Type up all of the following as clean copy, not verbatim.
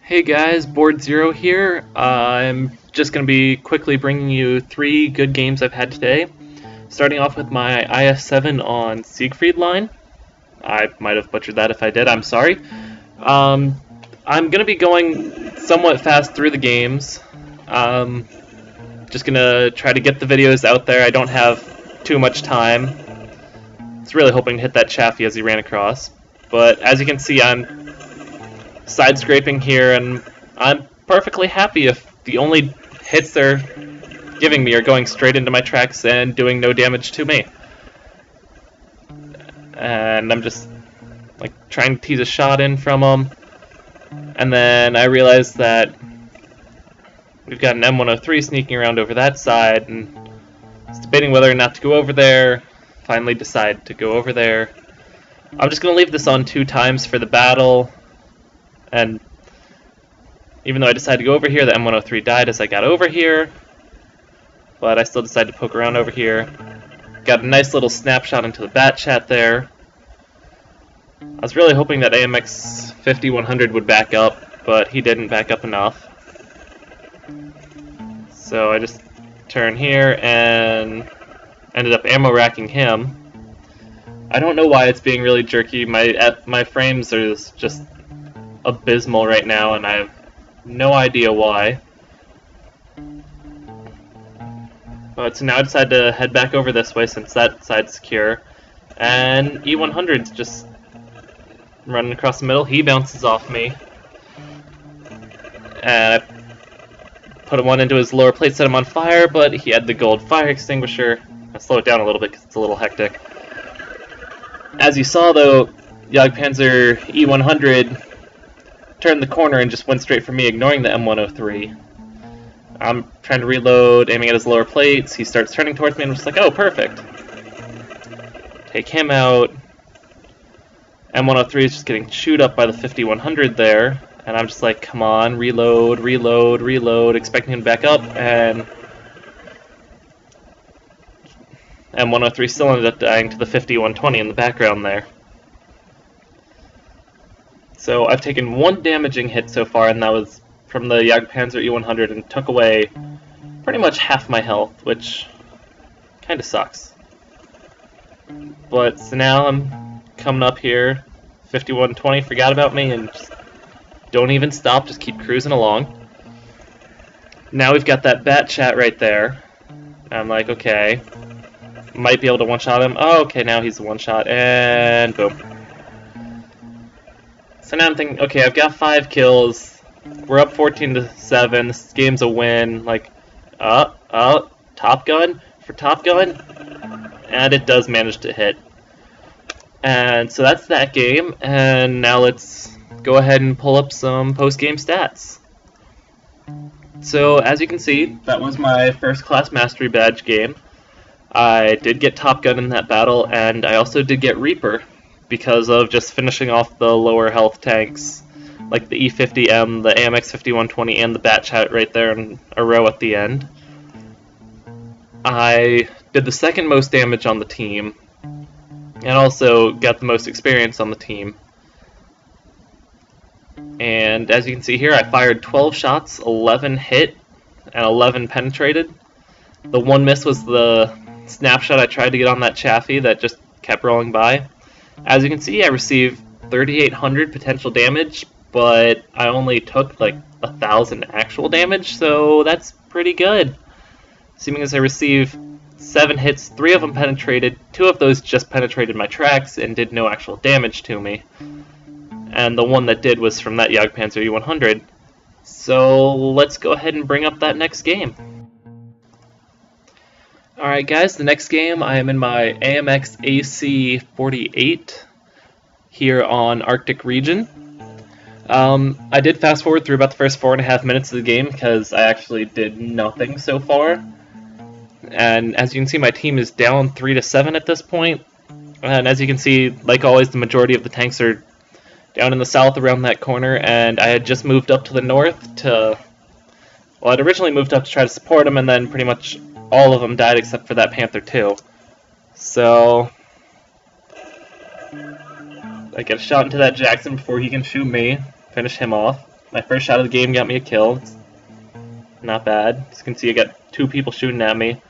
Hey guys, Board Zero here. I'm just going to be quickly bringing you 3 good games I've had today. Starting off with my IS-7 on Siegfried line. I might have butchered that. If I did, I'm sorry. I'm going to be going somewhat fast through the games. Just going to try to get the videos out there. I don't have too much time. I was really hoping to hit that Chaffee as he ran across. But as you can see, I'm side scraping here, and I'm perfectly happy if the only hits they're giving me are going straight into my tracks and doing no damage to me. And I'm just like trying to tease a shot in from them, and then I realize that we've got an M103 sneaking around over that side, and I was debating whether or not to go over there. Finally decide to go over there. I'm just going to leave this on 2 times for the battle. And even though I decided to go over here, the M103 died as I got over here. But I still decided to poke around over here. Got a nice little snapshot into the bat chat there. I was really hoping that AMX 5100 would back up, but he didn't back up enough. So I just turned here and ended up ammo racking him. I don't know why it's being really jerky. My frames are just abysmal right now, and I have no idea why. But so now I decided to head back over this way since that side's secure. And E100's just running across the middle. He bounces off me. And I put one into his lower plate, set him on fire, but he had the gold fire extinguisher. I slow it down a little bit because it's a little hectic. As you saw though, Jagdpanzer E100 turned the corner and just went straight for me, ignoring the M103. I'm trying to reload, aiming at his lower plates. He starts turning towards me, and I'm just like, oh, perfect. Take him out. M103 is just getting chewed up by the 5100 there, and I'm just like, come on, reload, reload, reload, expecting him to back up, and M103 still ended up dying to the 5120 in the background there. So I've taken 1 damaging hit so far, and that was from the Jagdpanzer E100, and took away pretty much half my health, which kind of sucks. But so now I'm coming up here, 5120 forgot about me, and just don't even stop, just keep cruising along. Now we've got that bat chat right there. I'm like, okay, might be able to one-shot him. Oh, okay, now he's a one-shot, and boom. So now I'm thinking, okay, I've got 5 kills. We're up 14-7. This game's a win. Like, Top Gun for Top Gun, and it does manage to hit. And so that's that game. And now let's go ahead and pull up some post-game stats. So as you can see, that was my first class mastery badge game. I did get Top Gun in that battle, and I also did get Reaper, because of just finishing off the lower health tanks, like the E50M, the AMX 5120, and the bat chat right there in a row at the end. I did the second most damage on the team, and also got the most experience on the team. And as you can see here, I fired 12 shots, 11 hit, and 11 penetrated. The one miss was the snapshot I tried to get on that Chaffee that just kept rolling by. As you can see, I received 3,800 potential damage, but I only took like 1,000 actual damage, so that's pretty good. Seeming as I received 7 hits, 3 of them penetrated, 2 of those just penetrated my tracks and did no actual damage to me. And the one that did was from that Jagdpanzer E100. So let's go ahead and bring up that next game. Alright guys, the next game, I am in my AMX AC 48 here on Arctic region. I did fast forward through about the first 4.5 minutes of the game because I actually did nothing so far. And as you can see, my team is down 3-7 at this point. And as you can see, like always, the majority of the tanks are down in the south around that corner, and I had just moved up to the north to... Well, I'd originally moved up to try to support them, and then pretty much all of them died except for that Panther 2. So I get a shot into that Jackson before he can shoot me, finish him off. My first shot of the game got me a kill. It's not bad. As you can see, I got 2 people shooting at me.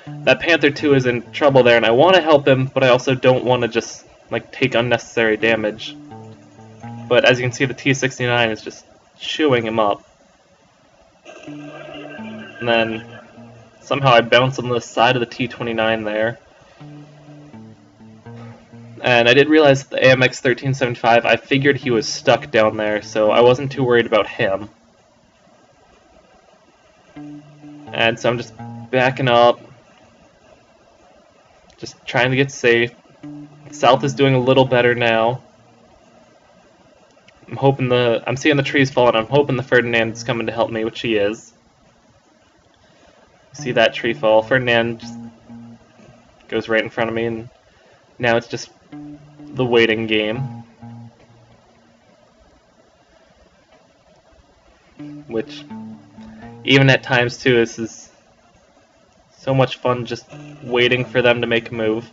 That Panther 2 is in trouble there, and I want to help him, but I also don't want to just like take unnecessary damage. But as you can see, the T-69 is just chewing him up. And then somehow I bounce on the side of the T-29 there. And I did realize the AMX 1375, I figured he was stuck down there, so I wasn't too worried about him. And so I'm just backing up, just trying to get safe. South is doing a little better now. I'm seeing the trees falling. I'm hoping the Ferdinand's coming to help me, which he is. See that tree fall. Ferdinand just goes right in front of me, and now it's just the waiting game. Which, even at times too, this is so much fun just waiting for them to make a move.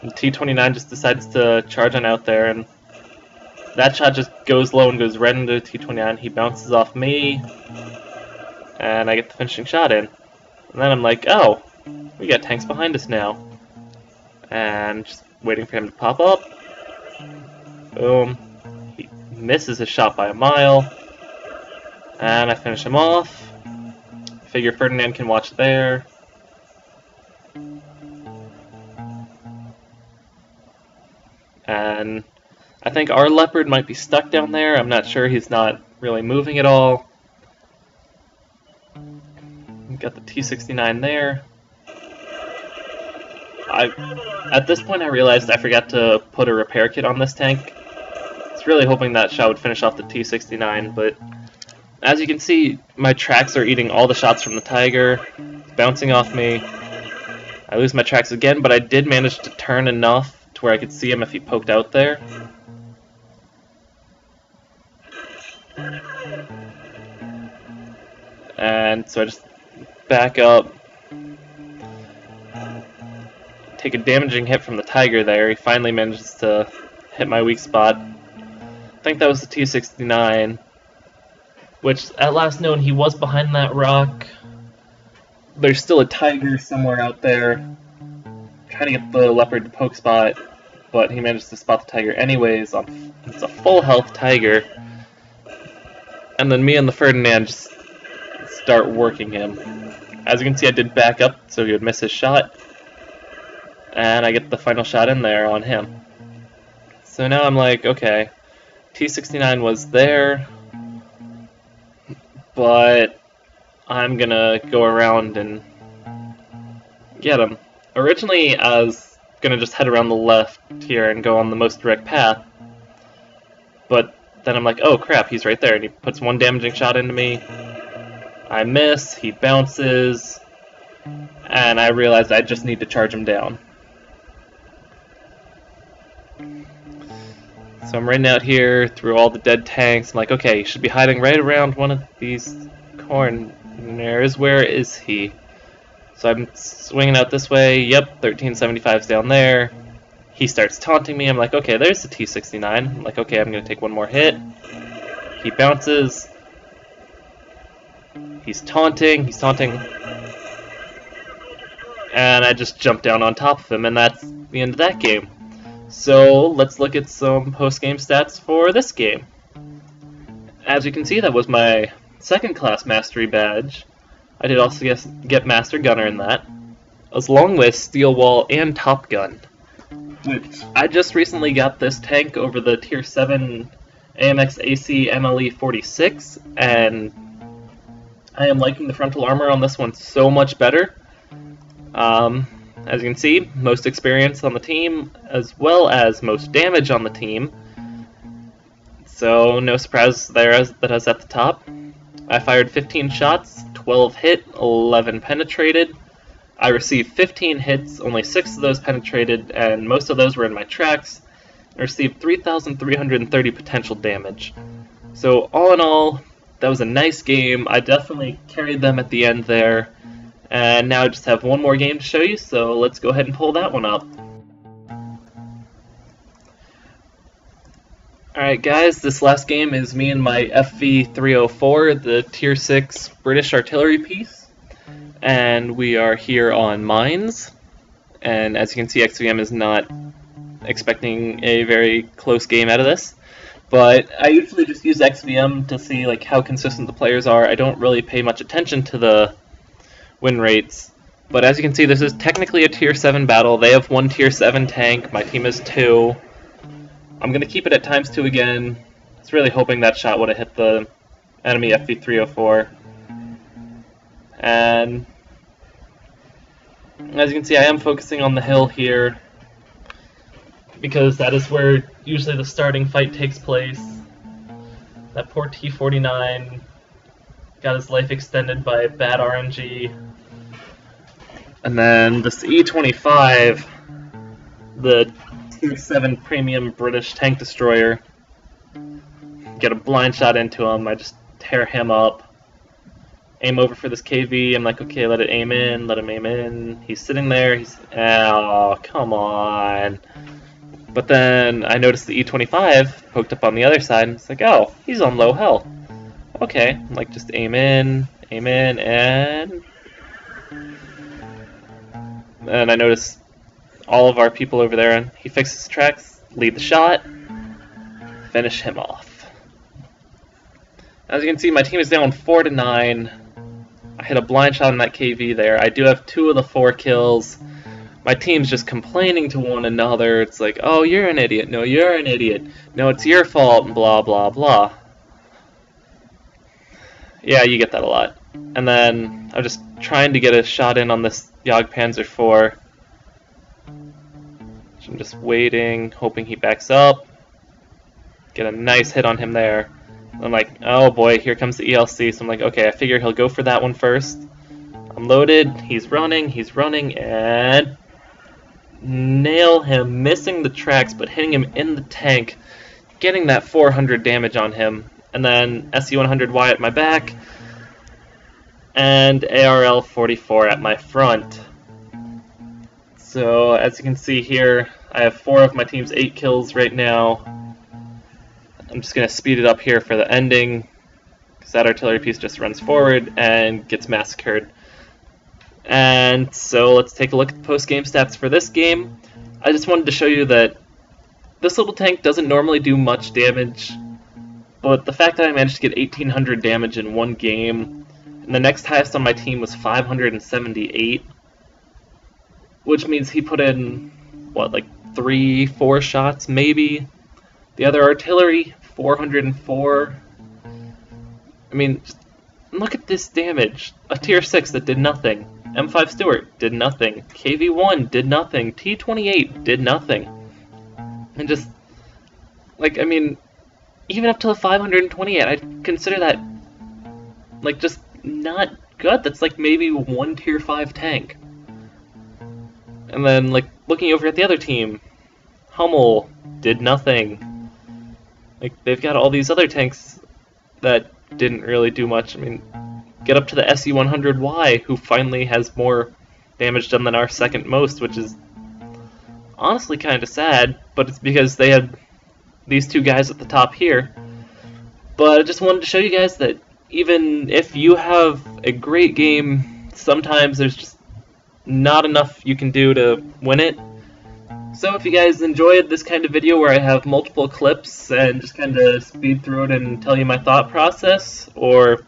The T-29 just decides to charge on out there, and that shot just goes low and goes right into the T-29. He bounces off me, and I get the finishing shot in. And then I'm like, oh, we got tanks behind us now. And just waiting for him to pop up. Boom. He misses his shot by a mile. And I finish him off. Figure Ferdinand can watch there. And I think our Leopard might be stuck down there. I'm not sure. He's not really moving at all. We've got the T-69 there. At this point I realized I forgot to put a repair kit on this tank. I was really hoping that shot would finish off the T-69, but as you can see, my tracks are eating all the shots from the Tiger. It's bouncing off me. I lose my tracks again, but I did manage to turn enough to where I could see him if he poked out there. And so I just back up, take a damaging hit from the Tiger there. He finally manages to hit my weak spot. I think that was the T-69, which at last known he was behind that rock. There's still a Tiger somewhere out there trying to get the Leopard to poke spot, but he managed to spot the Tiger anyways. It's a full health Tiger. And then me and the Ferdinand just start working him. As you can see, I did back up so he would miss his shot. And I get the final shot in there on him. So now I'm like, okay, T-69 was there, but I'm gonna go around and get him. Originally, I was gonna just head around the left here and go on the most direct path, but then I'm like, oh crap, he's right there, and he puts one damaging shot into me. I miss, he bounces, and I realized I just need to charge him down. So I'm running out here through all the dead tanks. I'm like, okay, he should be hiding right around one of these corners. Where is he? So I'm swinging out this way. Yep, 1375's down there. He starts taunting me. I'm like, okay, there's the T-69. I'm like, okay, I'm going to take one more hit. He bounces. He's taunting. And I just jump down on top of him, and that's the end of that game. So let's look at some post-game stats for this game. As you can see, that was my second class mastery badge. I did also get Master Gunner in that, along with Steel Wall and Top Gun. Which I just recently got this tank over the Tier 7 AMX AC MLE 46, and I am liking the frontal armor on this one so much better. As you can see, most experience on the team, as well as most damage on the team. So no surprise there that I was at the top. I fired 15 shots, 12 hit, 11 penetrated. I received 15 hits, only 6 of those penetrated, and most of those were in my tracks. I received 3,330 potential damage. So all in all, that was a nice game. I definitely carried them at the end there. And now I just have one more game to show you, so let's go ahead and pull that one up. Alright guys, this last game is me and my FV-304, the Tier 6 British artillery piece. And we are here on mines. And as you can see, XVM is not expecting a very close game out of this. But I usually just use XVM to see like how consistent the players are. I don't really pay much attention to the win rates. But as you can see, this is technically a Tier 7 battle. They have one Tier 7 tank, my team has 2. I'm going to keep it at ×2 again. I was really hoping that shot would have hit the enemy FV-304. And as you can see, I am focusing on the hill here because that is where usually the starting fight takes place. That poor T-49 got his life extended by bad RNG. And then this E-25, the Tier 7 premium British tank destroyer, get a blind shot into him. I just tear him up. Aim over for this KV. I'm like, okay, let it aim in, let him aim in. He's sitting there. Oh, come on. But then I noticed the E-25 poked up on the other side, and it's like, oh, he's on low health. Okay, I'm like, just aim in, and I noticed all of our people over there, and he fixes his tracks, lead the shot, finish him off. As you can see, my team is down 4-9. I hit a blind shot on that KV there. I do have 2 of the 4 kills. My team's just complaining to one another. It's like, oh, you're an idiot. No, you're an idiot. No, it's your fault, and blah, blah, blah. Yeah, you get that a lot. And then I'm just trying to get a shot in on this Jagdpanzer IV. I'm just waiting, hoping he backs up. Get a nice hit on him there. I'm like, oh boy, here comes the ELC. So I'm like, okay, I figure he'll go for that one first. I'm loaded, he's running, and nail him, missing the tracks, but hitting him in the tank, getting that 400 damage on him. And then SE-100Y at my back, and ARL-44 at my front. So, as you can see here, I have 4 of my team's 8 kills right now. I'm just going to speed it up here for the ending, because that artillery piece just runs forward and gets massacred. And so let's take a look at the post-game stats for this game. I just wanted to show you that this little tank doesn't normally do much damage, but the fact that I managed to get 1800 damage in one game, and the next highest on my team was 578, which means he put in, what, like 3-4 shots, maybe? The other artillery, 404. I mean, look at this damage. A Tier 6 that did nothing. M5 Stuart did nothing. KV-1 did nothing. T-28 did nothing. And just, like, I mean, even up to the 528, I'd consider that, like, just not good. That's like maybe one Tier 5 tank. And then, like, looking over at the other team, Hummel did nothing. Like, they've got all these other tanks that didn't really do much. I mean, get up to the SE-100Y, who finally has more damage done than our second most, which is honestly kind of sad, but it's because they had these 2 guys at the top here. But I just wanted to show you guys that even if you have a great game, sometimes there's just not enough you can do to win it. So if you guys enjoyed this kind of video where I have multiple clips and just kind of speed through it and tell you my thought process, or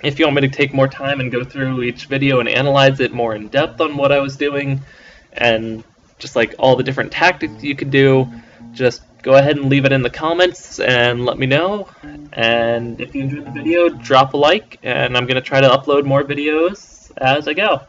if you want me to take more time and go through each video and analyze it more in depth on what I was doing, and just like all the different tactics you could do, just go ahead and leave it in the comments and let me know. And if you enjoyed the video, drop a like, and I'm going to try to upload more videos as I go.